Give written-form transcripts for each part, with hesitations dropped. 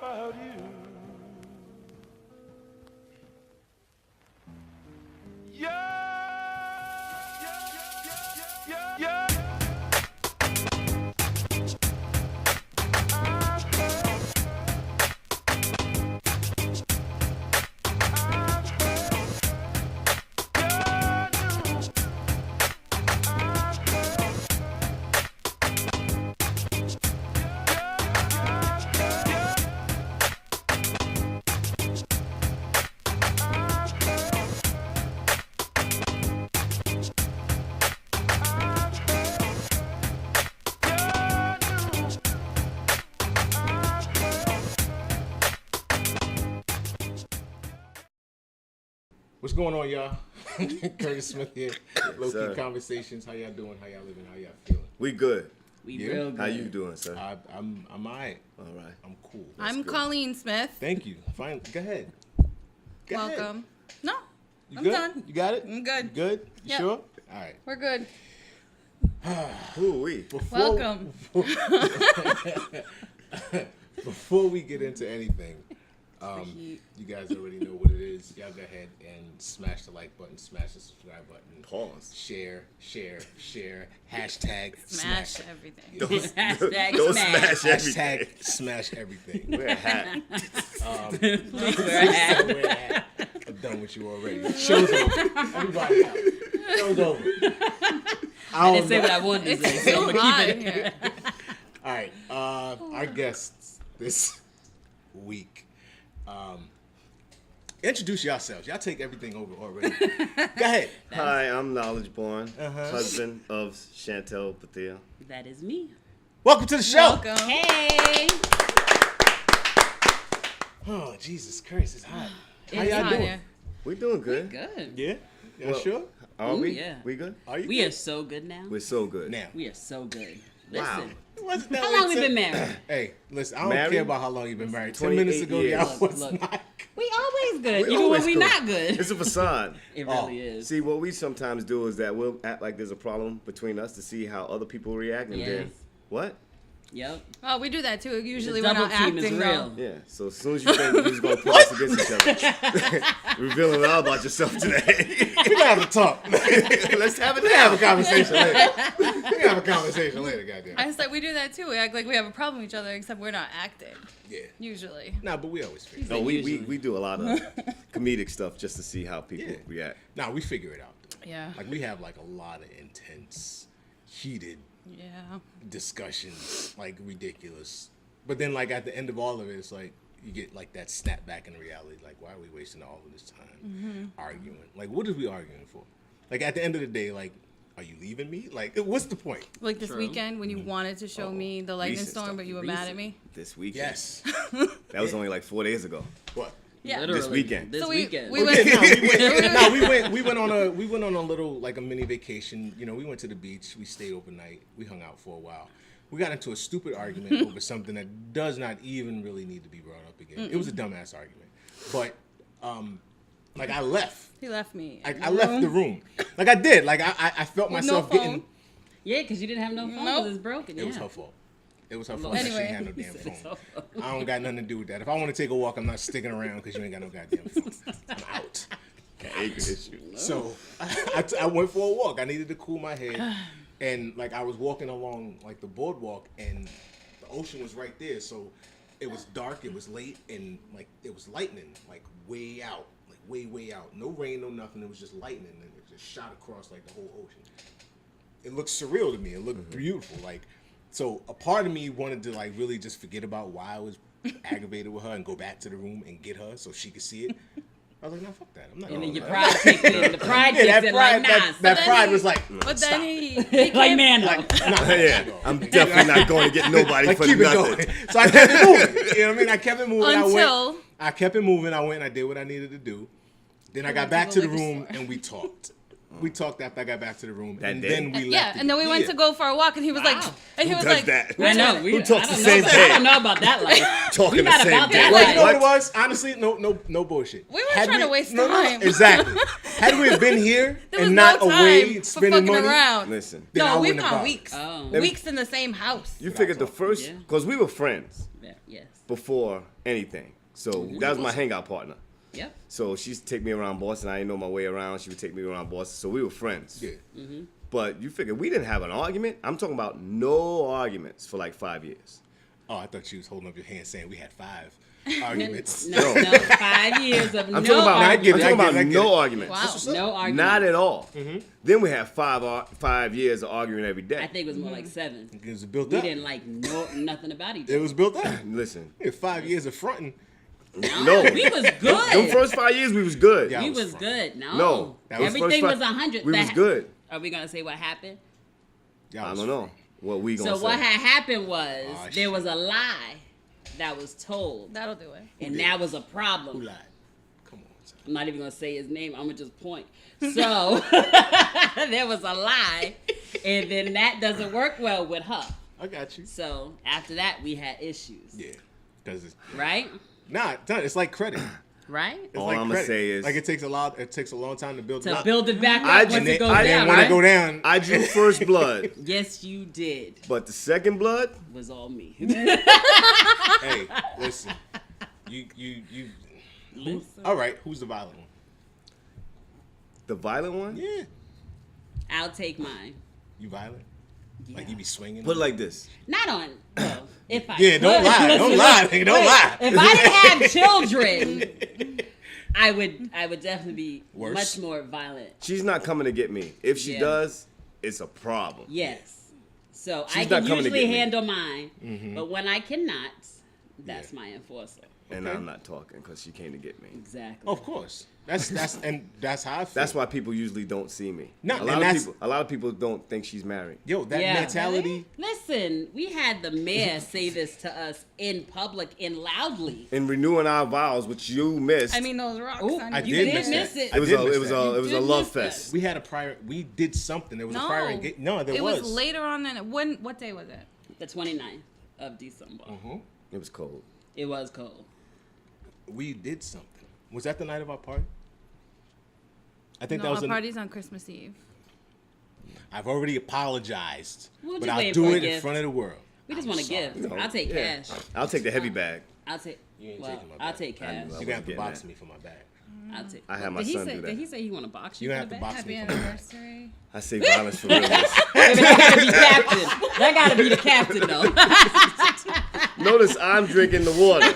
about you. Yeah. What's going on, y'all? Curtis Smith here. Low-key Conversations. How y'all doing? How y'all living? How y'all feeling? We good. We real good. How you doing, sir? I'm all right. All right. I'm cool. I'm Colleen Smith. Thank you. Fine. Go ahead. Welcome. No, I'm good? done. You got it? I'm good. You good? You Yep. sure? All right. We're good. Who are we? Welcome. Before we get into anything, you guys already know what it is. Y'all go ahead and smash the like button, smash the subscribe button. Pause. Share. Hashtag Smash everything. Don't smash everything. Hashtag smash everything. Wear a hat. Please wear a hat. Wear a hat. I'm done with you already. Show's over. Everybody out. Show's over. I didn't say what I wanted to It's say, so too I'm gonna hot keep in it. here. All right. Our guests this week. Introduce yourselves. Y'all take everything over already. Go ahead. Hi, I'm Knowledge Born, husband of Chantel, Bethea. That is me. Welcome to the show. Welcome. Hey. Oh, Jesus Christ, it's hot. How It's y'all hot doing? here. We doing good. Good. Yeah? Y'all Well, sure? Are we? Yeah. We good? Are you We good? are so good now. We're so good. Now. We are so good. Wow. Listen. Wasn't that How way long we to- been married? Hey, listen, I don't Married? care about how long you've been married. 10 28 minutes ago, years. y'all was Look. not. We always good, We even always when we good. not good. It's a facade. It really is. See, what we sometimes do is that we'll act like there's a problem between us to see how other people react, and then Yes. what? Yep. Oh, we do that too. Usually The we're double not team acting is though. real. Yeah. So as soon as you think you're gonna put us against each other, revealing all about yourself today. We can have a talk. Let's have it. We can have a conversation later. We can have a conversation later, goddamn. I said we do that too. We act like we have a problem with each other, except we're not acting. Yeah. Usually. Nah, but we always figure it No, out. we do a lot of comedic stuff just to see how people Yeah. react. Nah, we figure it out. Yeah. Like, we have, like, a lot of intense, heated Yeah. discussions, like, ridiculous. But then, like, at the end of all of it, it's like, you get, like, that snap back in reality. Like, why are we wasting all of this time arguing? Like, what are we arguing for? Like, at the end of the day, like, are you leaving me? Like, what's the point? Like this True. weekend when you wanted to show me the lightning Recent storm, stuff. but you were mad at me. This weekend. Yes. That was only like 4 days ago. What? Yeah. Literally. This weekend. This So weekend. we went. We went on a little, like, a mini vacation. You know, we went to the beach. We stayed overnight. We hung out for a while. We got into a stupid argument over something that does not even really need to be brought up again. It was a dumbass argument. But, like, I left. He left me. I left the room. Like, I did. Like, I felt With myself no phone? getting... Yeah, because you didn't have no phone Nope. because it's broken. It was Yeah. her fault. It was her fault. She Anyway. shouldn't have no damn Said it's phone. her fault. I don't got nothing to do with that. If I want to take a walk, I'm not sticking around because you ain't got no goddamn phone. I'm out. Anger issue. So I went for a walk. I needed to cool my head. And, like, I was walking along, like, the boardwalk, and the ocean was right there. So it was dark, it was late, and, like, it was lightning, like, way out. Like, way out. No rain, no nothing. It was just lightning, and it just shot across, like, the whole ocean. It looked surreal to me. It looked beautiful. Like, so a part of me wanted to, like, really just forget about why I was aggravated with her and go back to the room and get her so she could see it. I was like, no, fuck that. I'm not And going then to your pride kicked in. The pride Yeah, kicked that in pride, like, nah. that then pride he- was like, But stop. then he like, came, man up. Nah, Yeah, I'm definitely not going to get nobody like, for keep it nothing. going. So I kept it moving. You know what I mean? I kept it moving. Until- I kept it moving. I went and I did what I needed to do. Then I got back to the room and we talked. We talked after I got back to the room, That and day? then we left. yeah, and then we went to go for a walk, and he was like, and he was Does like, that? I know. Who talks the I don't same know about- day? I don't know about that life. Talking We the not same about day. that Well, life. you know what it was? Honestly, no bullshit. We weren't trying to waste time. Exactly. Had we been here There was and no not time away for spending fucking money, around. Listen, then I No, we've wouldn't have gone bothered. weeks. Oh. Weeks in the same house. you figured the first, Yeah. because we were friends. Yeah. Yes. before anything. So that was my hangout partner. Yep. So she used to take me around Boston. I didn't know my way around. She would take me around Boston. So we were friends. Yeah. But you figure we didn't have an argument. I'm talking about no arguments for like 5 years. Oh, I thought you was holding up your hand saying we had 5 arguments. No, 5 years of I'm no talking about, argument. no arguments. Wow. No argument. Not at all. Then we had 5 years of arguing every day. I think it was more like 7. It was built We up. didn't like nothing about each It other. was built up. Listen, Yeah, 5 years of fronting. no. We was Them good. first 5 years we was good. Yeah. We was was fun. good. No. No. That was Everything first was five- 100. We was good. Are we gonna say what happened? Y'all I was don't know what we gonna So say. what had happened was Aw, there shit. was a lie that was told, That'll do it. and did? that was a Who problem. lied? Come on, son. I'm not even gonna say his name. I'm gonna just point. So there was a lie, and then that doesn't work well with her. I got you. So after that, we had issues. Yeah, because it's Right? it's like credit. Right? It's All like I'ma credit. say is- like it takes a long time to build it To up. build it back I up once did- it goes I down, And when right? it go down, I drew first blood, Yes, you did. but the second blood, Was all me. hey, listen, you. Listen. All right, who's the violent one? the violent one. Yeah, I'll take mine. you violent? Like Yeah. you be swinging? Put it like this. Not on. Well, if I Yeah, don't could- lie, don't lie, nigga, don't lie. If I didn't have children, I would definitely be Worse? much more violent. She's not coming to get me. If she Yeah. does, it's a problem. Yes. So She's I not can coming to usually get me. handle mine, but when I cannot, that's Yeah. my enforcer. And Okay. I'm not talking because she came to get me. Exactly. Of course. That's how I feel. That's why people usually don't see me. No, a and lot of that's- people. A lot of people don't think she's married. Yo, that Yeah. mentality. Listen, we had the mayor say this to us in public and loudly. In renewing our vows, which you missed. I mean, those rocks. Ooh, on I you. you did did miss miss that. it. it was I did a miss it was that. a it was a did love miss that. fest. We had a prior. We did something. There was a prior engagement. No, there it was. was later on than what day was it? The 29th of December. It was cold. It was cold. We did something. Was that the night of our party? I think No, that was our the. party's on Christmas Eve. I've already apologized, We'll but just I'll wait do for a it in gift. front of the world. We just I'm want to sorry. give. I'll take Yeah. cash. I'll take the heavy bag. I'll take. You ain't Well, taking my I'll bag. take cash. I You're gonna have to getting box that. me for my bag. I'll take. I had my did he son say, do that. Did he say he want to box you? You for have the to bag? box Happy me for my bag. anniversary. I say violence for realness. Baby, that gotta be captain. That gotta be the captain though. Notice I'm drinking the water.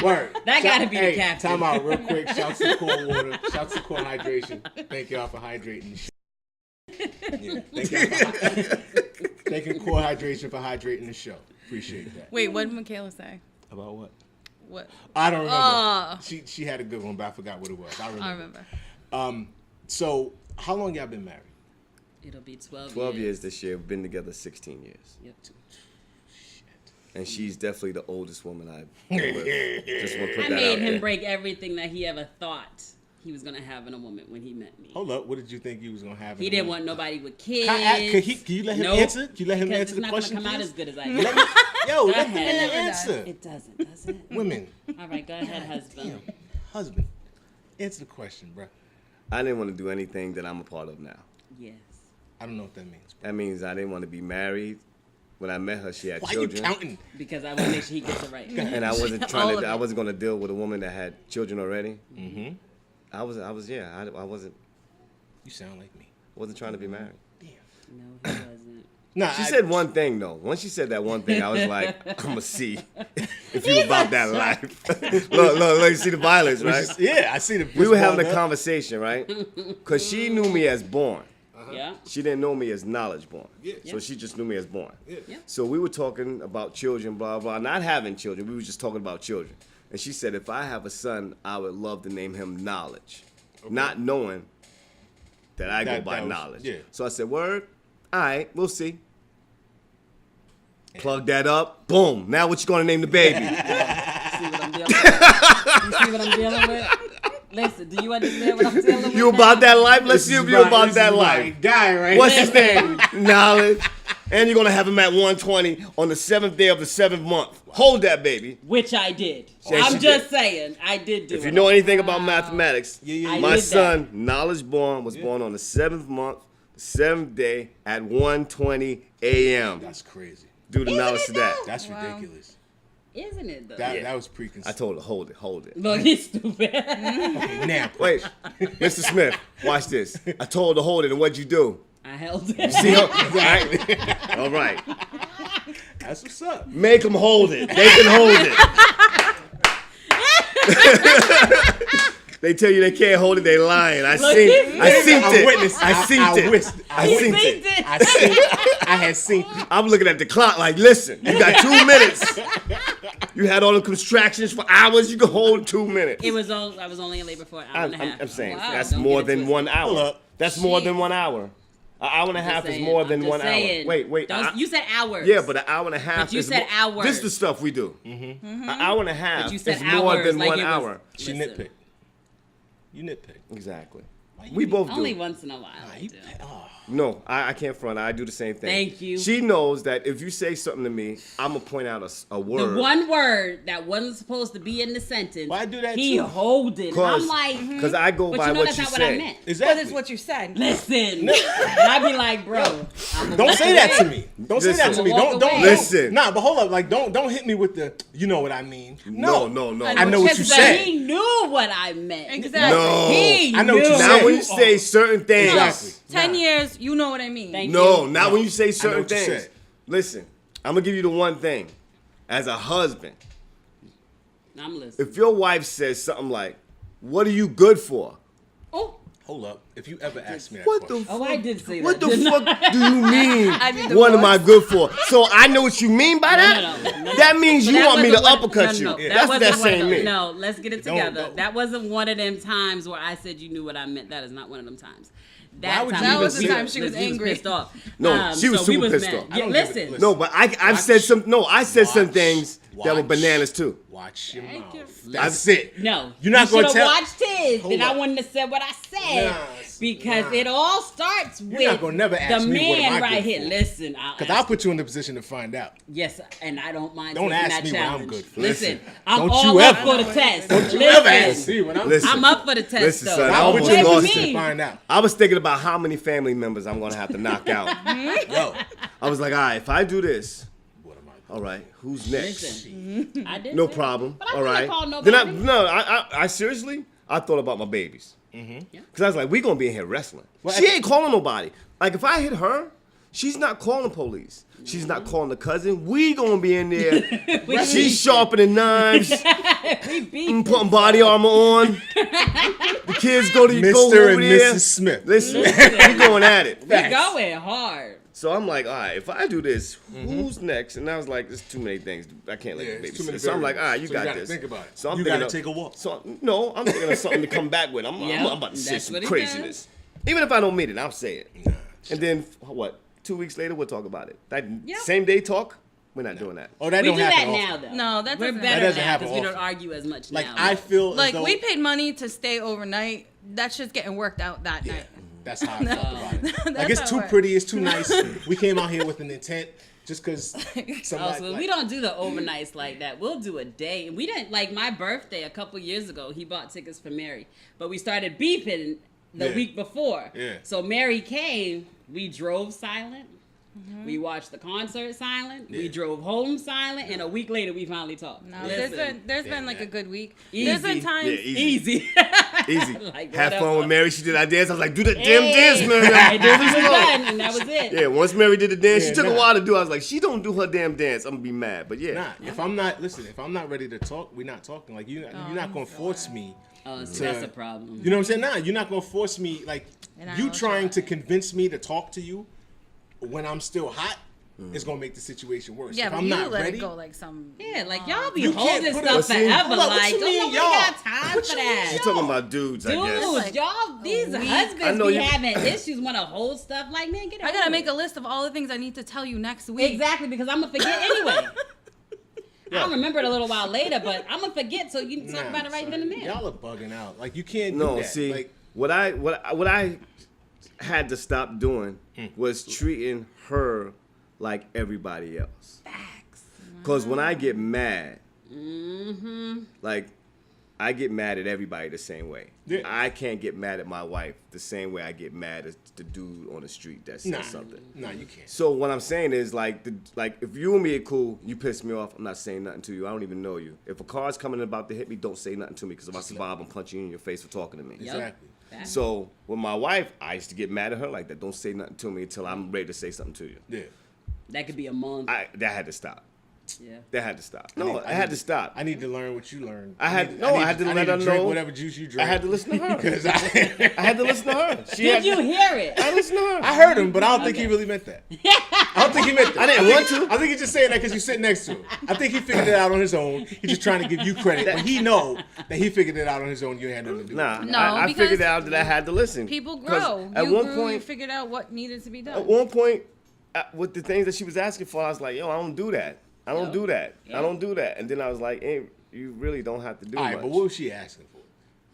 Word. That gotta be the Hey, captain. time out real quick. Shouts to Core Water. Shouts to Core Hydration. Thank y'all for hydrating. Yeah, thank you, Core Hydration, for hydrating the show. Appreciate that. Wait, what did Michaela say? About what? What? I don't remember. Oh. She had a good one, but I forgot what it was. I remember. I remember. So, how long y'all been married? It'll be 12 12 years this year. We've been together 16 years. Yep. And she's definitely the oldest woman I've been with. Just want to put I that made out him there. break everything that he ever thought he was gonna have in a woman when he met me. Hold up. What did you think you was gonna have? He didn't want nobody with kids. Can you let him answer? Can you let him because answer the question? It's not gonna come out please? as good as I Let did. me, yo, Go let the ahead. man It never answer. It doesn't, does it? Women, All right, go ahead, husband. husband, answer the question, bro. I didn't want to do anything that I'm a part of now. Yes. I don't know what that means. Bro. That means I didn't want to be married. When I met her, she had Why children. you counting? Because I want to make sure he gets it right. And I wasn't All trying of to. I it. wasn't going to deal with a woman that had children already. Mm-hmm. I wasn't You sound like me. trying to be married. Damn. No, he wasn't. Nah, She said one thing though. Once she said that one thing, I was like, I'm gonna see if you about that life. look, you see the violence, right? Yeah, I see the. We were having a conversation, right? Because she knew me as born. Yeah. She didn't know me as knowledge born. Yeah. So she just knew me as born. Yeah. Yeah. So we were talking about children, blah, blah, not having children. We were just talking about children. And she said, if I have a son, I would love to name him Knowledge. Not knowing that I go That by was- Knowledge. yeah. So I said, word, all right, we'll see. Plug that up. Boom. Now what you going to name the baby? See what I'm dealing with? You see what I'm dealing with? Listen, do you understand what I'm dealing with? You now? about that life? Let's see if you about that life. Guy, right? What's his name? Knowledge. And you're going to have him at 120 on the 7th day of the 7th month. Hold that, baby. Which I did. Yes, I'm you just did. saying, I did do it. If you know anything about mathematics, Yeah. my did that. son, Knowledge Born, was born on the 7th month, the 7th day at 1:20 a.m. That's crazy. Do the knowledge to that. That's Wow. ridiculous. Isn't it though? That was preconceived. I told her, hold it. Look, he's stupid. Okay, now, Wait, Mr. Smith, watch this. I told her to hold it, and what'd you do? I held it. See her? All right. that's what's up. Make them hold it. They can hold it. They tell you they can't hold it, they lying. I seen it. I seen it. I had seen it. I'm looking at the clock like, listen, you got 2 minutes. You had all the contractions for hours. You can hold 2 minutes. I was only in labor for an hour and a half. I'm saying Wow. that's Don't more get it than twisted. 1 hour. Hold up. That's more than 1 hour. An hour and a half is more than 1 hour. Wait. You said hours. Yeah, but an hour and a half But you is said more. hours. This is the stuff we do. An hour and a half But you said is more hours, than like 1 it was- hour. She Listen. nitpicked. You nitpick. Exactly. We both do. Only once in a while. I You, do. No, I can't front. I do the same thing. Thank you. She knows that if you say something to me, I'm going to point out a word. The one word that wasn't supposed to be in the sentence. Well, I do that he too. hold it. I'm like, Because I go but by you know what that's you not say. what I meant. Exactly. But it's what you said. Listen, and I'd be like, bro, Don't say that to me. Don't say that Listen. to me. Walk Don't away. Listen. Nah, but hold up. Like, don't hit me with the. You know what I mean? No. I know what you said. He knew what I meant. Exactly. No. He I know what you knew. said. Now when you say certain things. Exactly. 10 Nah. years, you know what I mean. Thank No, you. not when you say certain what you things. said. Listen, I'm going to give you the one thing. As a husband, I'm listening. if your wife says something like, what are you good for? Oh, Hold up. If you ever ask me that What the question, fuck? I did say What that. the didn't I? fuck do you mean? I mean, What am I divorce. good for? So I know what you mean by that? No. That means But you that want me to wasn't one- uppercut no, you. no, That's what that wasn't one of saying them- means. No, let's get it Don't- together. don't. That wasn't one of them times where I said you knew what I meant. That is not one of them times. Why would you That even was the say time that? she was listen, angry. pissed off. No, she was so we super pissed mad. off. Yeah, I don't give a- listen. listen. No, but I've said some. No, I said some things that were Watch. bananas too. Watch your Thank you. mouth. That's it. No, You're not you gonna should tell. have watched his. Hold Then I up. wouldn't have said what I said Nah, because nah. it all starts with not gonna never ask the me what am man I right good here. for. Listen, Because I'll put you in the position to find out. yes, and I don't mind. Don't taking ask that me what I'm challenge. good for. Listen, Listen, I'm don't all you up ever- for the test. Don't you Listen, ever ask me when I'm Listen. I'm up for the test Listen, though. son, I I'll put almost you in the lost position it. to find out. I was thinking about how many family members I'm gonna have to knock out. Yo, I was like, all right, if I do this, what am I? all right, who's next? Listen, I did No say problem. But I All wouldn't right. call Then nobody. I seriously, I thought about my babies. Because I was like, we gonna be in here wrestling. Well, She ain't calling nobody. Like if I hit her, she's not calling police. She's not calling the cousin. We gonna be in there. She's sharpening knives, We beat putting body armor on. The kids go Mr. over and there. Mrs. Smith. Listen, we going at it. We going hard. So I'm like, all right, if I do this, who's next? And I was like, there's too many things. I can't let Yeah, the it's baby too many sit. So I'm like, all right, you variables. So got you gotta this. think about it. So I'm You thinking gotta of- take a walk. So no, I'm thinking of something to come back with. I'm Yeah, about to say that's some what he craziness. Even if I don't mean it, I'll say it. And then what? 2 weeks later, we'll talk about it. That same day talk, we're not doing that. Oh, that We don't do that happen now, often. though. No, that We're doesn't better That doesn't now happen because we don't often. argue as much Like now. I feel Like, as though we paid money to stay overnight. That shit's getting worked out that night. that's how I felt about it. Like That's it's how it too works. pretty, it's too nice. We came out here with an intent just because Oh, somebody. so like, we don't do the overnights like that. We'll do a day. And we didn't, like my birthday a couple years ago, he bought tickets for Mary. But we started beefing the Yeah. week before. Yeah. So Mary came, we drove silent. We watched the concert silent. We Yeah. drove home silent. And a week later, we finally talked. No, Listen, there's been like a good week. There's been Easy. times. Yeah, easy. easy. Easy. Like, Have fun whatever. with Mary. She did our dance. I was like, do the damn dance, Mary. And then we were done, and that was it. Yeah, once Mary did the dance, Yeah, she took a nah. while to do. I was like, she don't do her damn dance. I'm gonna be mad. But yeah, Nah, if I'm not ready to talk, we're not talking. Like you're not gonna force me. Oh, so to- that's a problem. You know what I'm saying? Nah, you're not gonna force me. Like And I you will trying try. to convince me to talk to you when I'm still hot is gonna make the situation worse. Yeah, if but I'm you not let ready, it go like some. Yeah, like y'all be You can't holding put it- stuff See? forever. Hold on, what Like, you mean, don't nobody y'all? got time What for you that. mean, you're talking about dudes, I guess. Dudes, Like, y'all, these week. I husbands know be you- having issues, want to hold stuff. Like, man, get it I gotta over make with. a list of all the things I need to tell you next week. Exactly, because I'm gonna forget anyway. I'll remember it a little while later, but I'm gonna forget, so you can talk Nah, about it right son, then and there. Y'all are bugging out. Like you can't do No, that. see, Like, what I had to stop doing was treating her like everybody else. Facts. Cause when I get mad, like I get mad at everybody the same way. Yeah. I can't get mad at my wife the same way I get mad at the dude on the street that says something. No, you can't. So what I'm saying is like if you and me are cool, you piss me off, I'm not saying nothing to you. I don't even know you. If a car's coming about to hit me, don't say nothing to me because if I survive, I'm punching you in your face for talking to me. Yep. Exactly. So with my wife, I used to get mad at her like that. Don't say nothing to me until I'm ready to say something to you. Yeah. That could be a month. That had to stop. Yeah. That had to stop. No, it had to stop. I need to learn what you learned. I had to let her drink know whatever juice you drink. I had to listen to her. 'Cause I had to listen to her. Did you hear it? I listened to her. I heard him, but I don't think he really meant that. I don't think he meant that. I didn't want to. I think he's just saying that because you're sitting next to him. I think he figured it out on his own. He's just trying to give you credit, but he know that he figured it out on his own. You had nothing to do with it. Nah, No, I because figured out that I had to listen. People 'Cause grow. At You one grew, point, you figured out what needed to be done. At one point, with the things that she was asking for, I was like, yo, I don't do that. I don't Yep. do that. Yeah. I don't do that. And then I was like, hey, you really don't have to do All much. right, but what was she asking for?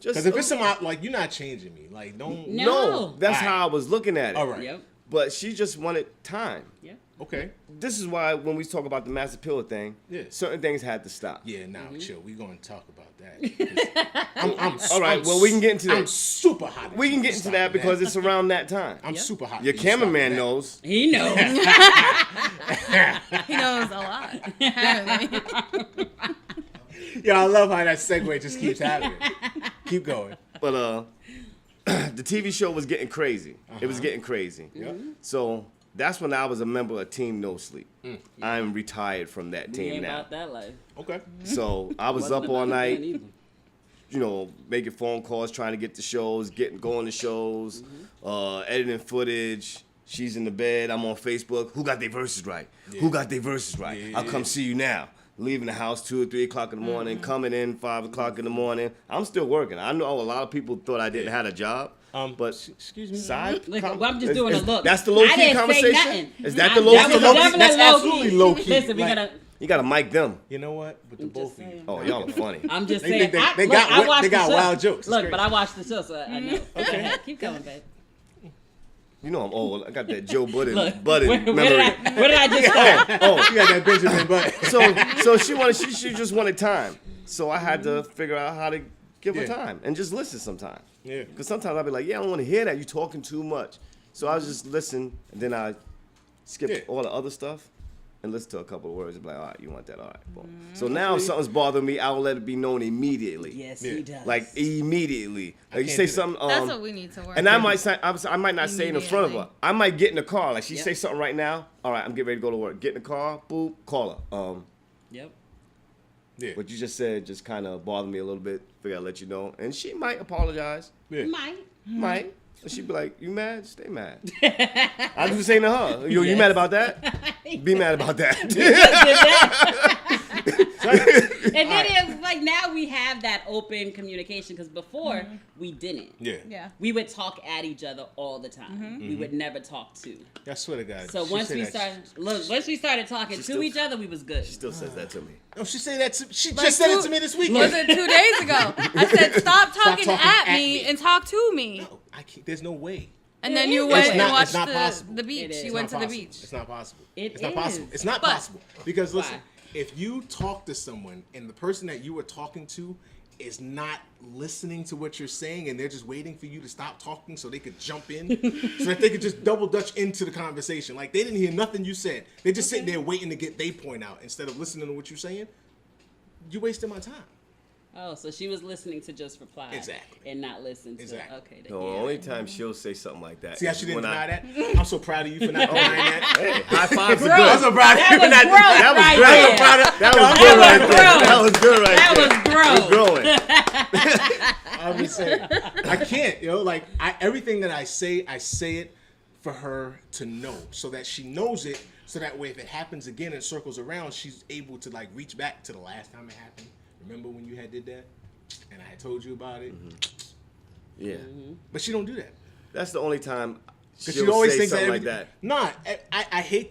Just Because if it's some like you're not changing me, like don't. No. no, that's All how right. I was looking at it. All right. Yep. But she just wanted time. Yep. Okay. This is why when we talk about the master pillar thing, Yeah. certain things had to stop. Yeah. Now chill. We're gonna talk about that. I'm All right, well, we can get into that. I'm super hot. We can get into that because it's around that time. I'm Yep. super hot. Your You stop cameraman that. knows. He knows. He knows a lot. Apparently. Yeah, I love how that segue just keeps happening. Keep going. But the TV show was getting crazy. It was getting crazy. Yep. So that's when I was a member of Team No Sleep. I'm retired from that We team ain't now. about that life. Okay. So I was Wasn't up all about that night, either. you know, making phone calls, trying to get the shows, going to shows, editing footage. She's in the bed. I'm on Facebook. Who got their verses right? Who got their verses right? Yeah. I'll come see you now. Leaving the house 2 or 3 o'clock in the morning, coming in 5 o'clock in the morning. I'm still working. I know a lot of people thought I didn't have a job. But excuse me. side, Look, well, I'm just doing a look. That's the I low key didn't say conversation. nothing. Is that I- the low that key? was definitely That's low absolutely key. low key. Listen, we Like- gotta. You gotta mic them. You know what? But the I'm both just of you. saying. Oh, y'all are funny. I'm just They saying. think they I got watched the show. wild jokes. It's Look, crazy. but I watched the show, so I know. Okay, keep going, babe. You know I'm old. I got that Joe Budden Look, memory. where did I just start? Oh, You got that Benjamin Button. so she just wanted time. So I had to figure out how to give her Yeah. time and just listen sometimes. Yeah. Because sometimes I'd be like, yeah, I don't want to hear that. You talking too much. So I just listen, and then I skip Yeah. all the other stuff and listen to a couple of words and be like, all right, you want that? All right, boom. So now if something's bothering me, I will let it be known immediately. Yes, Yeah. he does. Like immediately. Like you can't say do that. something. That's what we need to work And I on. might say, I might not say it in front of her. I might get in the car. Like she Yep. say something right now. All right, I'm getting ready to go to work. Get in the car. Boop. Call her. Yep. Yeah. What you just said just kind of bothered me a little bit. Figure I'd let you know. And she might apologize. Yeah. Might. Might. And she'd be like, you mad? Stay mad. I was saying to her, you Yes. mad about that? Be mad about that. And then it's like now we have that open communication because before we didn't. Yeah. Yeah. We would talk at each other all the time. We would never talk to. I swear to God. So she once said we that- once we started talking to still- each other, we was good. She still says that to me. Oh, she said that. She Like just said it two- to me this Was weekend. it 2 days ago? I said, stop talking, talking at at me me. and talk to me. No, I can't. There's no way. And then It you is. went It's and not- watched it's not possible. the beach. It is. You It's went not to the possible. beach. It's not possible. It It's not is. possible. It's not But- possible because listen, Why? if you talk to someone and the person that you were talking to is not listening to what you're saying and they're just waiting for you to stop talking so they could jump in, so that they could just double dutch into the conversation, like they didn't hear nothing you said, they're just sitting there waiting to get their point out instead of listening to what you're saying. You wasted my time. Oh, so she was listening to just reply. Exactly. And not listen to. Exactly. Okay. The only time she'll say something like that. See how is she didn't when deny that? I'm so proud of you for not denying that. Hey, high fives are Gross. good. I'm so proud of you That for was not gross denying That was right great. there. That was good right That there. was gross. That was good right there. I'm just saying, I can't, like everything that I say it for her to know, so that she knows it, so that way if it happens again and circles around, she's able to like reach back to the last time it happened. Remember when you had did that, and I had told you about it, Yeah. but she don't do that. That's the only time Because she'll she always say thinks something that like that. Nah, I hate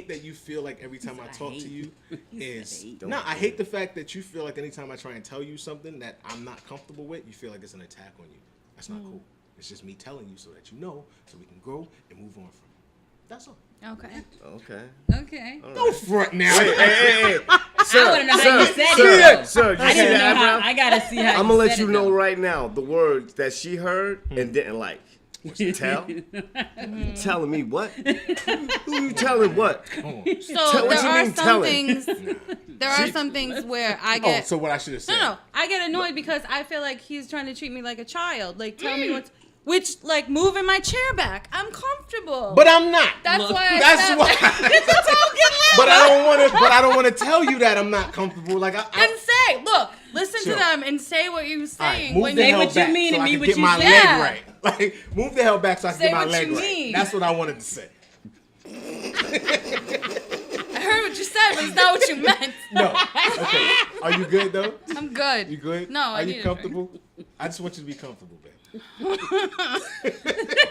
that you feel like every time I talk to you is I hate the fact that you feel like anytime I try and tell you something that I'm not comfortable with, you feel like it's an attack on you. That's not cool. It's just me telling you so that you know, so we can grow and move on from it. That's all. Okay. Okay. Okay. Don't front now. Hey. I want to know how you said it. Sir, you I see didn't know that, how. bro? I gotta see how. I'm gonna let said you it, know though. right now the words that she heard and didn't like. Tell? You telling me what? Who you telling what? So What there you are mean some telling? things. There are some things where I Oh, get. so what I should have said? No, I get annoyed because I feel like he's trying to treat me like a child. Like, tell me what's. Which, like, moving my chair back. I'm comfortable. But I'm not. That's why I That's said why. It's a token level. But I don't want to. But I don't want to tell you that I'm not comfortable. Like And say, look, listen Sure. to them and say what you're All right, saying. move when the you Say hell what you back mean so and I mean can what get you my say. leg Yeah. right. Like, move the hell back so I can Say get my what leg you right. mean. That's what I wanted to say. I heard what you said, but it's not what you meant. No. Okay. Are you good though? I'm good. You good? No, I Are need you a comfortable? I just want you to be comfortable, babe.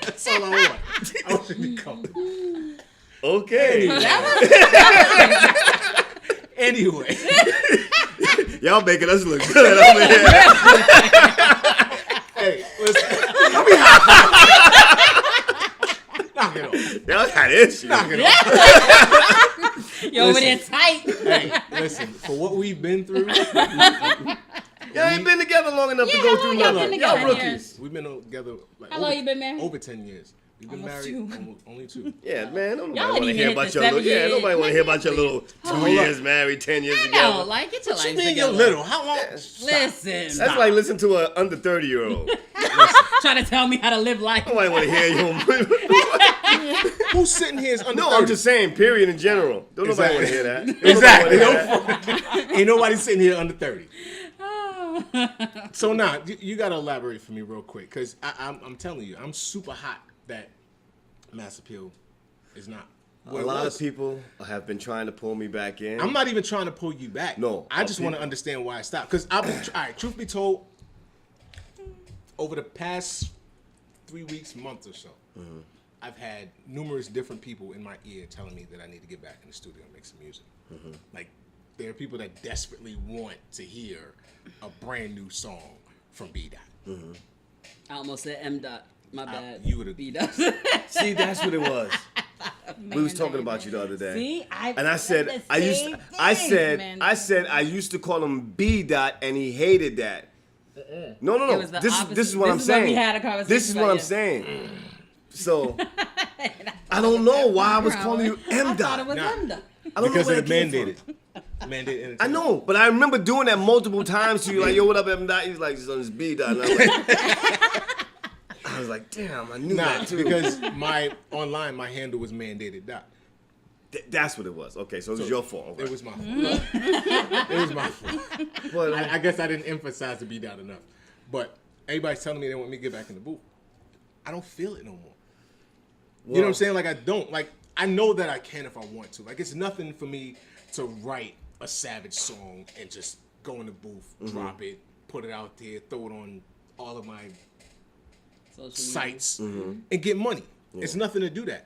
That's all I want. I want you to be comfortable. Okay. Anyway. Y'all making us look good over here. Hey, listen. Let me high five. Knock it off. Y'all got issues. Knock it off. You're over there tight. Hey, listen. For what we've been through, Y'all ain't been together long enough to Yeah, go how through long y'all nothing. been Y'all together? rookies. we've been together like How long you been married? over 10 years. We've been Almost married two. only 2. Yeah, man. Nobody Y'all want to ain't hear even about hit your the little. 7 Yeah, years. nobody want to hear about your little 2 years married, 10 years together. No, like get your What life you mean together. you're little? How long? Listen, That's like listening to an under 30-year-old. trying to tell me how to live life. Nobody want to hear you. Who's sitting here is under No, 30? I'm just saying. Period. In general. Don't nobody want to hear that. Don't nobody Exactly. wanna hear that. Ain't nobody sitting here under 30. Oh. So now you gotta elaborate for me real quick, cause I'm telling you, I'm super hot that Mass Appeal is not. A lot of people have been trying to pull me back in. I'm not even trying to pull you back. No, I just want to people- understand why I stopped. Cause all right. Truth be told, over the past 3 weeks, month or so, I've had numerous different people in my ear telling me that I need to get back in the studio and make some music. Like, there are people that desperately want to hear a brand new song from B Dot. I almost said M Dot. My bad. you would've- B Dot. See, that's what it was. We was talking about you the other day. See, And I said I used to call him B Dot, and he hated that. No. It was the This opposite. is what This I'm is what saying. we had a conversation This is what about I'm yesterday. saying. So I don't know why I was calling you M I thought it Dot. was Nah. M Dot. I don't Because know where of that came mandated. from. Mandated. I know, but I remember doing that multiple times to you. Like, yo, what up, M Dot? He was like, just on this B Dot. And I was like, damn, I knew Nah, that too. because my handle was mandated dot. That's what it was. Okay, so it was your fault. It was my fault. It was my fault. But, I guess I didn't emphasize the B dot enough. But everybody's telling me they want me to get back in the booth. I don't feel it no more. You know what I'm saying? Like, I don't. Like, I know that I can if I want to. Like, it's nothing for me to write a Savage song and just go in the booth, drop it, put it out there, throw it on all of my Social media. sites, and get money. It's nothing to do that.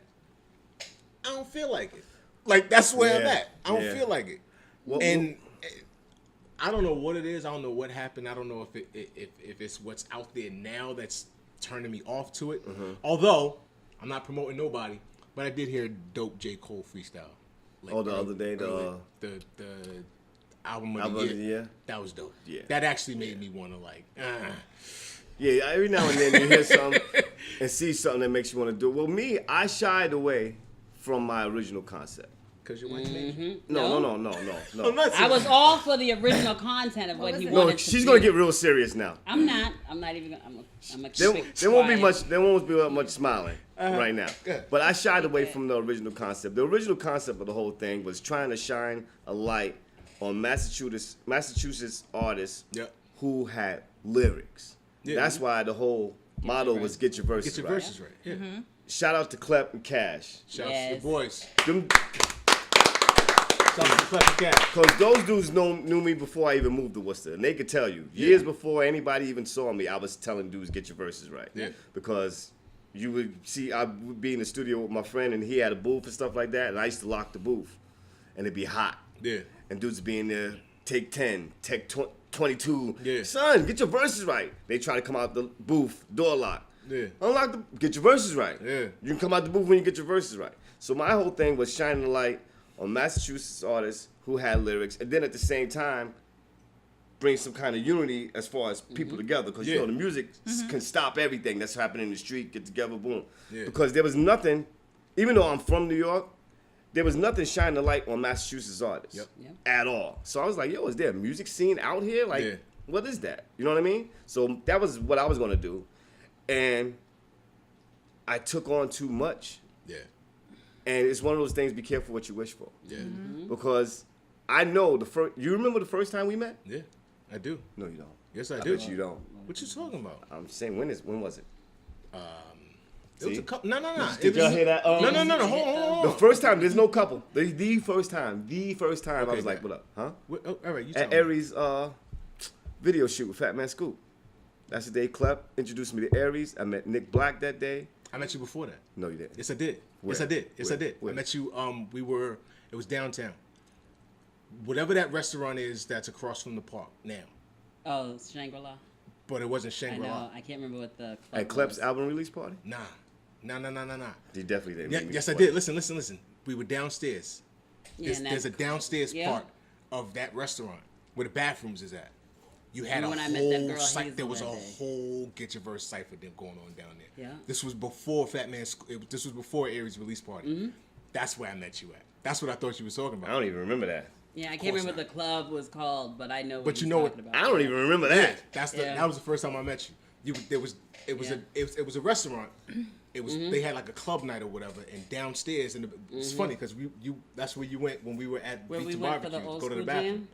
I don't feel like it. Like, that's where I'm Yeah. at. I don't Yeah. feel like it. And I don't know what it is. I don't know what happened. I don't know if it's what's out there now that's turning me off to it. Although I'm not promoting nobody, but I did hear a dope J. Cole freestyle. Like, the other day, the album of the year. That was dope. Yeah. That actually made me want to like. Yeah, every now and then you hear something and see something that makes you want to do it. Well, me, I shied away from my original concept. Cause your wife made you. No. I'm not I saying was all for the original content of what he was it? wanted No, to she's do. gonna get real serious now. I'm not even gonna. I'm a There won't be much smiling right now. Good. But I shied away from the original concept. The original concept of the whole thing was trying to shine a light on Massachusetts artists Yep. who had lyrics. Yeah. That's why the whole motto was get your verses Get your right. verses right. Yeah. Shout out to Clep and Cash. Shout out to Yes. the boys. Them, Shout out to Clever Cat. Cause those dudes knew me before I even moved to Worcester, and they could tell you years before anybody even saw me, I was telling dudes get your verses right. Yeah. Because you would see, I would be in the studio with my friend, and he had a booth and stuff like that, and I used to lock the booth, and it'd be hot. Yeah. And dudes would be in there, take 10, take 22. Yeah. Son, get your verses right. They try to come out the booth, door lock. Yeah. Unlock get your verses right. Yeah. You can come out the booth when you get your verses right. So my whole thing was shining the light on Massachusetts artists who had lyrics, and then at the same time bring some kind of unity as far as people together, because you know the music can stop everything that's happening in the street, get together, boom. Yeah. Because there was nothing, even though I'm from New York, there was nothing shining a light on Massachusetts artists at all. So I was like, yo, is there a music scene out here? Like, what is that? You know what I mean? So that was what I was gonna do, and I took on too much. Yeah. And it's one of those things, be careful what you wish for. Yeah. Because I know you remember the first time we met? Yeah, I do. No, you don't. Yes, I do. Bet you don't. What you talking about? I'm saying, when was it? It was a couple. No. Did y'all hear that? No. Hold on. The first time, there's no couple. The first time, okay, I was like, what up, huh? All right, you at Aries video shoot with Fat Man Scoop. That's the day Clep introduced me to Aries. I met Nick Black that day. I met you before that. No, you didn't. Yes, I did. Where? Yes, I did. Yes, Where? I did. Where? I met you. It was downtown. Whatever that restaurant is that's across from the park now. Oh, Shangri-La. But it wasn't I Shangri-La. know. I can't remember what the club At Clep's was. album release party? Nah. You definitely didn't. Yeah, yes, I did. Listen. We were downstairs. Yeah, There's a downstairs part of that restaurant where the bathrooms is at. You had Remember a when I met that whole girl, cipher. There Hazel, was a that day? whole Get Your Verse cipher going on down there. Yeah. This was before Fat Man. This was before Aries release party. Mm-hmm. That's where I met you at. That's what I thought you was talking about. I don't even remember that. Yeah, I can't remember what the club was called, but I know what But you're you know what? talking about. I don't even remember that. That was the first time I met you. It was a restaurant. It was they had like a club night or whatever, and downstairs, and it's funny because that's where you went when we were at Where Beach we and went for Barbecue the old to go to the school bathroom. jam?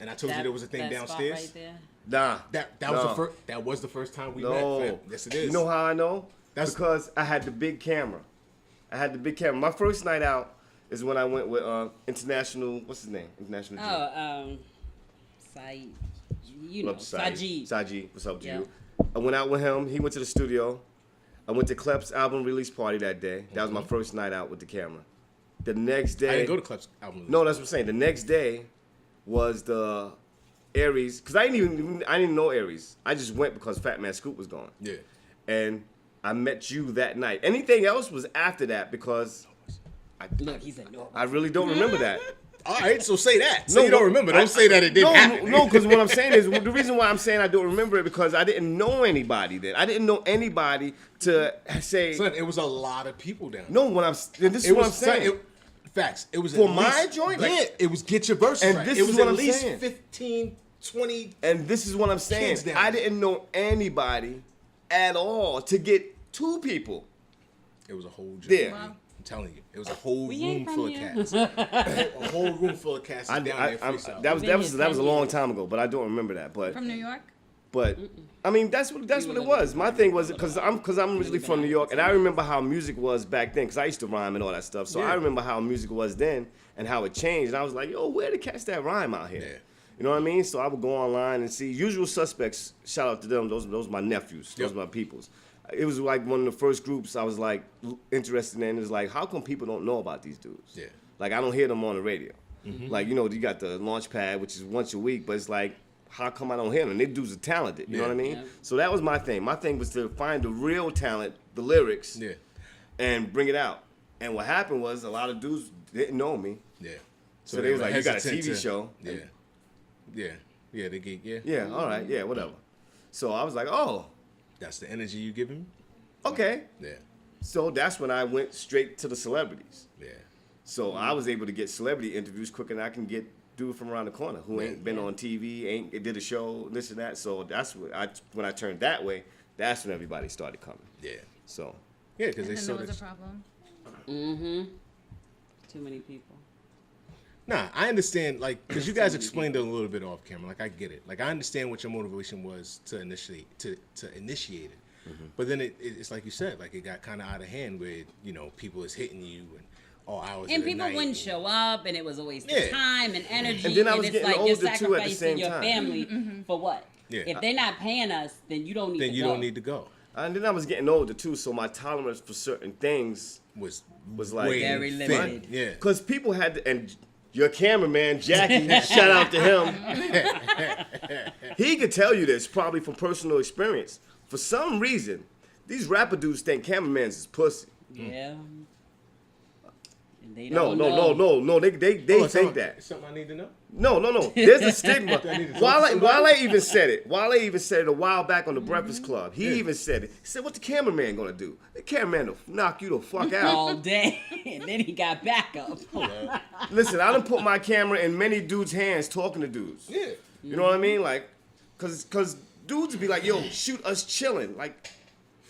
And I told you there was a thing that downstairs. Spot right there? Nah. That was the first time we No. met. Fam. Yes, it is. You know how I know? That's because I had the big camera. My first night out is when I went with International. What's his name? International. Saeed. You know, Sajid. Sajid, what's up to Yeah. you? I went out with him. He went to the studio. I went to Clep's album release party that day. That was my first night out with the camera. The next day. I didn't go to Clep's album release. No, that's what I'm saying. The next day was the Aries, because I didn't know Aries. I just went because Fat Man Scoop was gone. Yeah. And I met you that night. Anything else was after that because Look, he said no. I really don't remember that. All right, so say that. So you don't remember. Don't say that it didn't happen. No, because what I'm saying is, the reason why I'm saying I don't remember it because I didn't know anybody then. I didn't know anybody to say. Son, it was a lot of people down there. No, this is what I'm saying. Facts. It was for at my least, joint. Yeah, it was Get Your Verse And right. this It is was what at I'm least saying. 15, 20. And this is what I'm saying. Kids down I there. didn't know anybody at all to get two people. It was a whole joint. There. I'm telling you, it was a whole We room ain't full of from cats. a whole room full of cats down there freestyle. That was a long time ago, but I don't remember that. But From New York? But I mean, that's what it was. My thing was because I'm originally from New York, and I remember how music was back then because I used to rhyme and all that stuff. So Yeah. I remember how music was then and how it changed. And I was like, yo, where the cats that rhyme out here? Yeah. You know what I mean? So I would go online and see Usual Suspects. Shout out to them. Those are my nephews. Those are my peoples. It was like one of the first groups I was like interested in. It was like, how come people don't know about these dudes? Yeah. Like I don't hear them on the radio. Like, you know, you got the Launchpad, which is once a week, but it's like, how come I don't hear them? They dudes are talented, you know what I mean? Yeah. So that was my thing. My thing was to find the real talent, the lyrics, and bring it out. And what happened was a lot of dudes didn't know me. Yeah. So they was like, you got a hesitant TV show. Yeah, they get, Yeah, all right, yeah, whatever. So I was like, oh, That's the energy you give him? okay. Yeah. So that's when I went straight to the celebrities. Yeah. So I was able to get celebrity interviews quicker than I can get dude from around the corner who ain't been on TV, did a show, this and that. So that's when I turned that way. That's when everybody started coming. Yeah. So Yeah, because And they then saw there was this. a problem. Mm-hmm. Too many people. Nah, I understand, like, because you guys explained it a little bit off camera. Like, I get it. Like, I understand what your motivation was to initiate it. But then it's like you said, like, it got kind of out of hand where, you know, people is hitting you and all hours And of the people night. wouldn't show up, and it was a waste Yeah. of time and energy. And then I was it's getting like older, you're too, at the sacrificing same your time. family for what? Yeah. If they're not paying us, then you don't need Then to you go. don't need to go. and then I was getting older too, so my tolerance for certain things Was like way Very thin. limited. Yeah. because people had to, and your cameraman Jackie, shout out to him. He could tell you this probably from personal experience. For some reason, these rapper dudes think cameramans is pussy. Yeah. And They No, don't no, know. no. They think that. Something I need to know. No. There's a stigma. Wale Wale even said it. Wale even said it a while back on the Breakfast Club. He even said it. He said, "What the cameraman gonna do? The cameraman will knock you the fuck out all day." And then he got backup. Listen, I done put my camera in many dudes' hands talking to dudes. Yeah. You know what I mean? Like, cause dudes be like, "Yo, shoot us chilling." Like,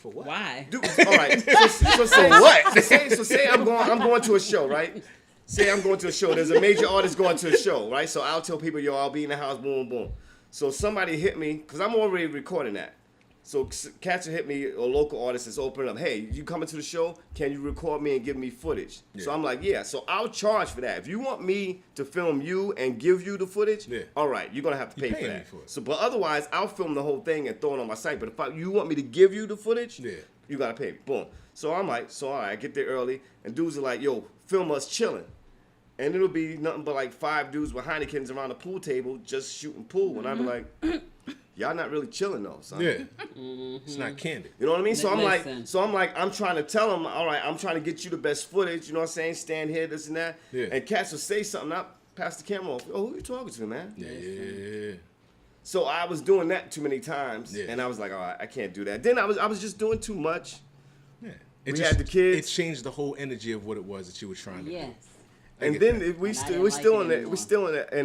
For what? Why? dude, all right. So say what? So say I'm going to a show, right? Say I'm going to a show. There's a major artist going to a show, right? So I'll tell people, yo, I'll be in the house, boom, boom. So somebody hit me, because I'm already recording that. So cats will hit me, a local artist is opening up, hey, you coming to the show? Can you record me and give me footage? Yeah. So I'm like, yeah. So I'll charge for that. If you want me to film you and give you the footage, all right, you're going to have to pay for that. So, but otherwise, I'll film the whole thing and throw it on my site. But if you want me to give you the footage, you got to pay me. Boom. So I'm like, all right, I get there early, and dudes are like, yo, film us chilling. And it'll be nothing but like 5 dudes with Heinekens around the pool table just shooting pool. And I'll be like, y'all not really chilling though, son. Yeah. It's not candid. You know what I mean? So I'm like, I'm trying to tell them, all right, I'm trying to get you the best footage, you know what I'm saying? Stand here, this and that. Yeah. And cats will say something, I'll pass the camera off. Oh, who you talking to, man? Yeah. So I was doing that too many times, and I was like, all right, I can't do that. Then I was just doing too much. Yeah. We had the kids. It changed the whole energy of what it was that you were trying to do. And then we're still in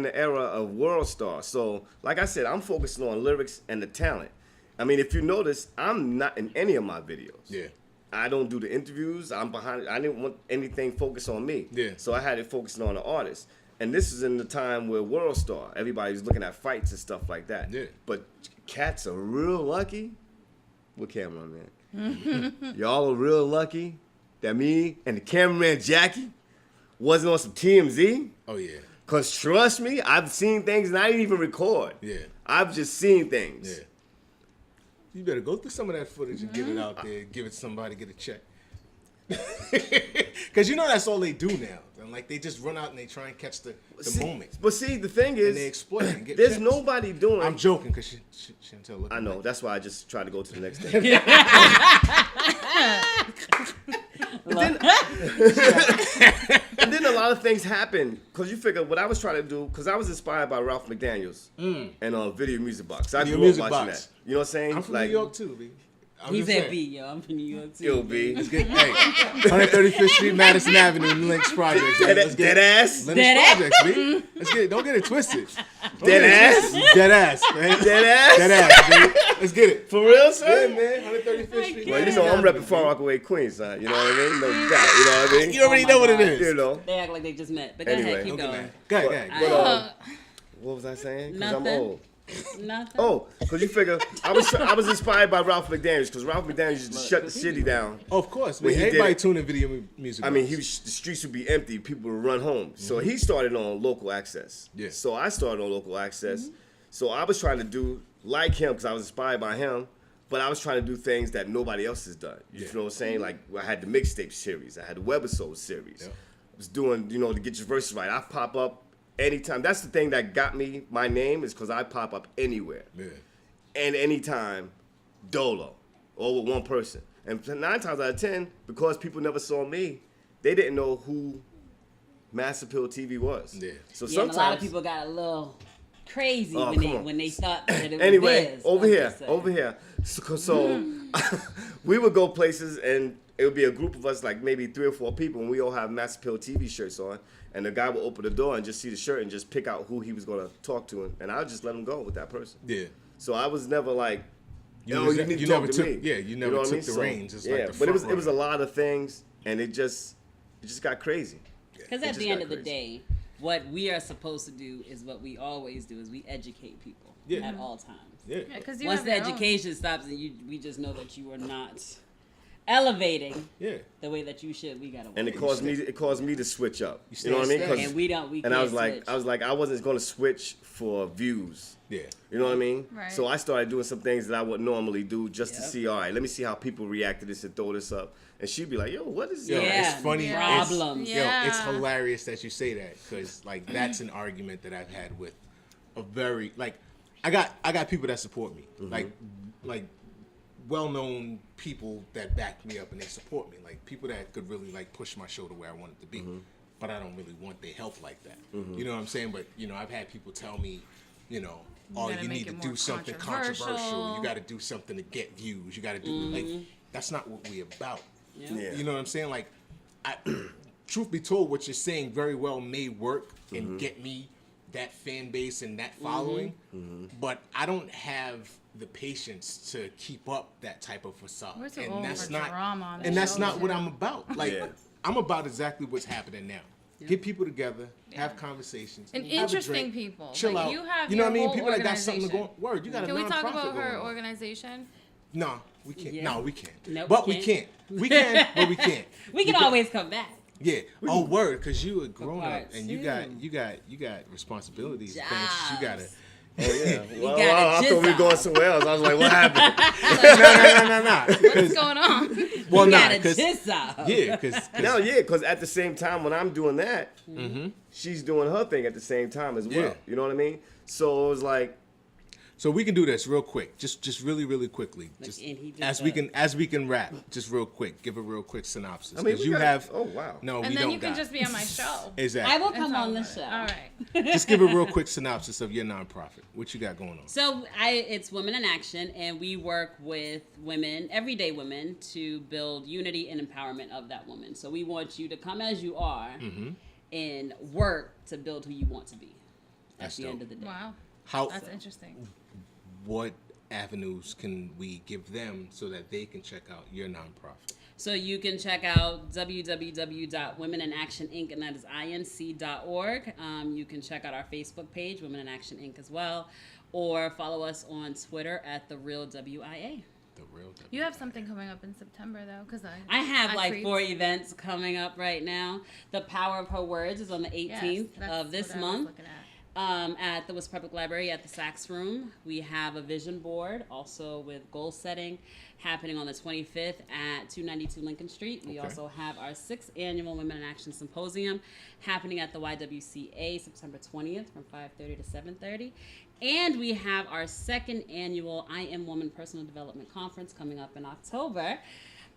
the era of World Star. So, like I said, I'm focusing on lyrics and the talent. I mean, if you notice, I'm not in any of my videos. Yeah. I don't do the interviews. I'm behind. I didn't want anything focused on me. Yeah. So I had it focusing on the artist. And this is in the time where World Star, everybody's looking at fights and stuff like that. Yeah. But cats are real lucky. What cameraman? Y'all are real lucky that me and the cameraman Jackie wasn't on some TMZ. Oh, yeah. Because trust me, I've seen things and I didn't even record. Yeah. I've just seen things. Yeah. You better go through some of that footage and get it out there. Give it to somebody, get a check. Because you know that's all they do now. And like they just run out and they try and catch the moment. But see, the thing is, and they exploit it and get there's checks. Nobody doing. I'm joking because Chantel. I know. That's why I just try to go to the next thing. And then a lot of things happen because you figure what I was trying to do, because I was inspired by Ralph McDaniels and Video Music Box. I grew up watching that. You know what I'm saying? I'm from New York too, B. He said B, yo. I'm from New York too. Yo, B. Let's get 135th Street, Madison Avenue, Lynx Projects. Dead ass. Lynx Projects, B. Let's get it. Don't get it twisted. Dead ass. Dead ass, man. Dead ass. Dead ass, B. Let's get it. For real, son? Yeah, man. 135th Street. Well, you know I'm repping Far Rockaway, Queens, son. You know what I mean? No doubt. You know what I mean? You already know what it is. You know. They act like they just met. But go ahead, keep going. Go ahead. What was I saying? Because Nothing. I'm old. Nothing. Oh, because you figure I was inspired by Ralph McDaniels because Ralph McDaniels used to shut the city down. Oh, of course, man. Everybody tuning Video Music. I mean, the streets would be empty, people would run home. So he started on local access. Yeah. So I started on local access. So I was trying to do like him because I was inspired by him, but I was trying to do things that nobody else has done. You know what I'm saying? Like I had the mixtape series, I had the Webisode series. Yeah. I was doing, to get your verses right. I pop up anytime. That's the thing that got me my name is because I pop up anywhere. Yeah. And anytime, dolo, or with one person. And 9 times out of 10, because people never saw me, they didn't know who Mass Appeal TV was. Yeah. So sometimes a lot of people got a little crazy when they thought that it was anyway, theirs, over here. So we would go places and it would be a group of us, like maybe 3 or 4 people, and we all have Mass Appeal TV shirts on. And the guy would open the door and just see the shirt and just pick out who he was going to talk to. And I would just let him go with that person. Yeah. So I was never like, you need to talk to me. Yeah, you never took the reins. It's like the but it was a lot of things, and it just got crazy. Because at the end of the day, what we are supposed to do is what we always do, is we educate people at all times. Yeah. Once the education stops and we just know that you are not elevating the way that you should, we gotta work. And it caused me to switch up. You know what I mean? And we can't I was like I wasn't gonna switch for views. Yeah. You know what I mean? Right. So I started doing some things that I would normally do just to see, all right, let me see how people react to this and throw this up. And she'd be like, yo, what is this? It's funny. Problems. It's hilarious that you say that, because like that's an argument that I've had with a very I got people that support me. Like well-known people that back me up and they support me, like people that could really like push my show to where I want it to be. but I don't really want their help like that. You know what I'm saying? But, you know, I've had people tell me, you know, you need to do something controversial. You got to do something to get views. You got to do, like, that's not what we about. Yeah. You know what I'm saying? Like, truth be told, what you're saying very well may work and get me that fan base and that following, but I don't have the patience to keep up that type of facade. And that's not what I'm about. Like, I'm about exactly what's happening now. Get people together, have conversations, and have interesting a drink, people. chill like, out. You know what I mean? People that got something to go. Word, you got a nonprofit. Can we talk about her going organization? No, we can't. Yeah. No, we can't. Nope, but we can't. We can, but we can't. We can always come back. Yeah. Oh, word, because you a grown up and too. you got responsibilities. Jobs. Things you gotta. Oh yeah. Well, got I a thought we were jizz going off. somewhere else. I was like, what happened? No. What's going on? Well, You nah, got a because jizz off. yeah, because No, yeah, because at the same time when I'm doing that, she's doing her thing at the same time as well. Yeah. You know what I mean? So it was like, so we can do this real quick, just really quickly, just and he just as we can wrap, just real quick, give a real quick synopsis. I mean, Because we you got- have oh, wow. no, And we then don't you can got. just be on my show. Exactly. I will come That's on the all show. good. All right. Just give a real quick synopsis of your nonprofit. What you got going on? So it's Women in Action, and we work with women, everyday women, to build unity and empowerment of that woman. So we want you to come as you are and work to build who you want to be That's at the dope. end of the day. Wow. How? That's interesting. What avenues can we give them so that they can check out your nonprofit? So you can check out www.womeninactioninc, and that is inc.org. You can check out our Facebook page, Women in Action Inc. as well, or follow us on Twitter at The Real WIA. The real. You have something coming up in September, though, because I have like create- 4 events coming up right now. The Power of Her Words is on the 18th Yes, that's of this what I was month. looking at. At the West Public Library at the Sachs Room. We have a vision board also with goal setting happening on the 25th at 292 Lincoln Street. We also have our 6th annual Women in Action Symposium happening at the YWCA September 20th from 5:30 to 7:30. And we have our 2nd annual I Am Woman Personal Development Conference coming up in October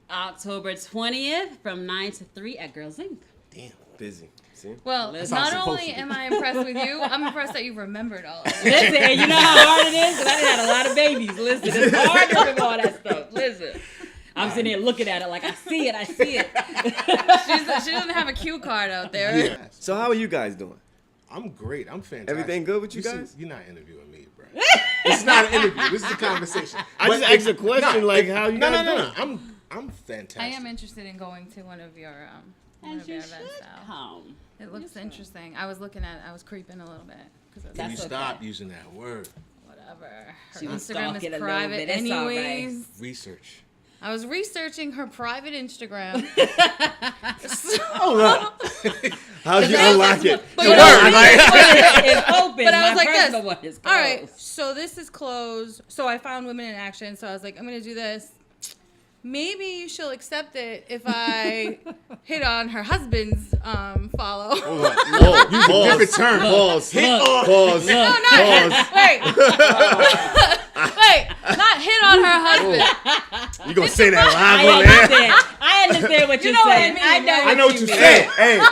20th from 9 to 3 at Girls Inc. Damn. busy. See? Well, Listen. not Supposed only to be. am I impressed with you, I'm impressed that you remembered all of it. Listen, and you know how hard it is? Because I done had a lot of babies. Listen, it's hard to remember all that stuff. Listen. I'm sitting here looking at it like, I see it. She doesn't have a cue card out there. Yeah. So how are you guys doing? I'm great. I'm fantastic. Everything good with you see, guys? You're not interviewing me, bro. This is not an interview. This is a conversation. I just asked a question, like, how you guys No. doing? I'm fantastic. I am interested in going to one of your And you events. should Now. come. It looks interesting. I was creeping a little bit because Can you That's stop okay. using that word? whatever. Her She was Instagram stalking a is little private bit. It's all right. anyways. Research. I was researching her private Instagram. Hold up. How'd you But unlock it? but The you word, know, right? It's open. But I My was like personal this. one is All right, closed. so this is closed. So I found Women in Action. So I was like, I'm gonna do this. Maybe she'll accept it if I hit on her husband's follow. Hold up. Use a different term. Pause. Look. Pause. No, not Pause. wait. Wait, not hit on her husband. You gonna say that live I on air? understand. I understand what You you're know what I saying. mean, I know right? I know what you you're mean. saying. Hey, Look,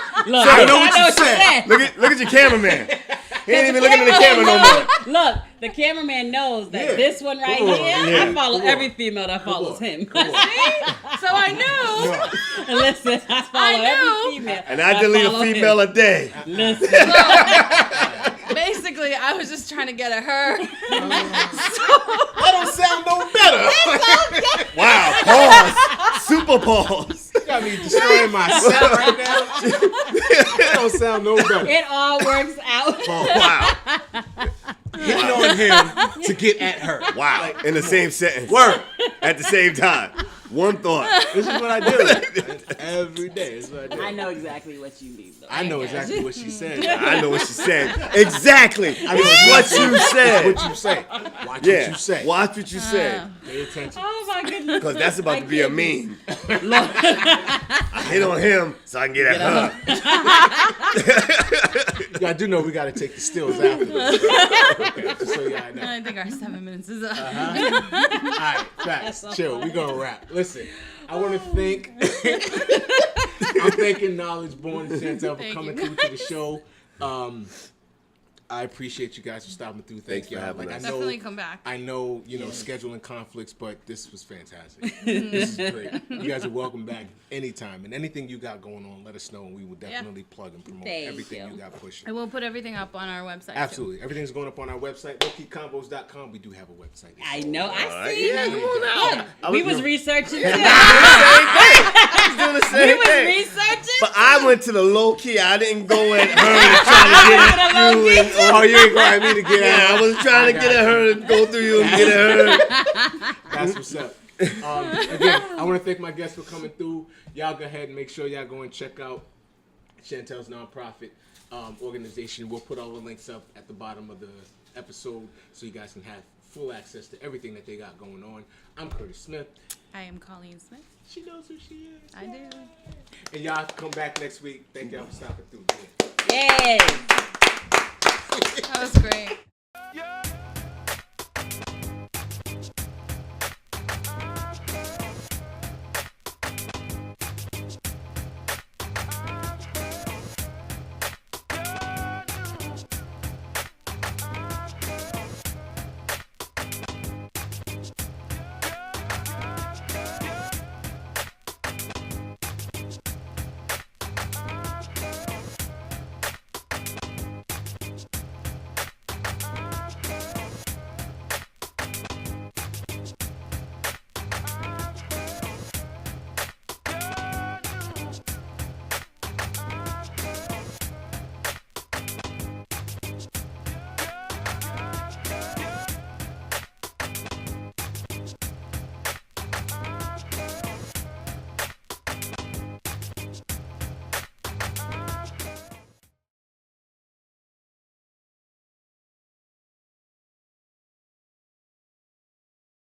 I know what you said. look at your cameraman. He ain't even looking at the camera no more. Look, the cameraman knows that Yeah. this one right Come on. here, Yeah. I follow Come on. every female that follows him. Come on. So I knew. Listen, I follow knew. every female. And I delete a follow female him. a day. Listen, Basically, I was just trying to get at her. That don't sound no better. Wow. Pause. Super pause. You got me destroying myself right now. That don't sound no better. it all works out. Wow. Hitting on him to get at her. Wow. In the same sentence. Word. At the same time. One thought. This is what I do. Every day. This is what I do. I know exactly what you mean, though. I know got exactly you. what she said. I know what she said. Exactly. I know What you said. What you say. Watch Yeah. what you say. Watch what you say. Pay attention. Oh my goodness. Because that's about to be a meme. Look, I hit on him so I can get at her. I do know we got to take the stills afterwards. Okay, just so y'all know. I think our 7 minutes is up. All right, facts. so Chill. funny. We gonna wrap. Listen, I I want to thank. I'm thanking Knowledge Born and Chantel for coming through to the show. I appreciate you guys for stopping through. Thank you. Like, I know, definitely come back. I know, scheduling conflicts, but this was fantastic. This is great. You guys are welcome back anytime. And anything you got going on, let us know, and we will definitely plug and promote everything you got pushing. I will put everything up on our website. Absolutely. Too. Everything's going up on our website, lowkeycombos.com. We do have a website. I know. I see. Yeah, come on out. We was researching too. I was doing the same thing. We was researching. But I went to the low key. I didn't go at her to try to get at you. Oh, you ain't going at me to get at her. I was trying to get at her and go through you and get at her. That's what's up. Again, I want to thank my guests for coming through. Y'all go ahead and make sure y'all go and check out Chantel's nonprofit organization. We'll put all the links up at the bottom of the episode so you guys can have full access to everything that they got going on. I'm Curtis Smith. I am Colleen Smith. She knows who she is. I do. And y'all come back next week. Thank y'all for stopping through. Yay! That was great.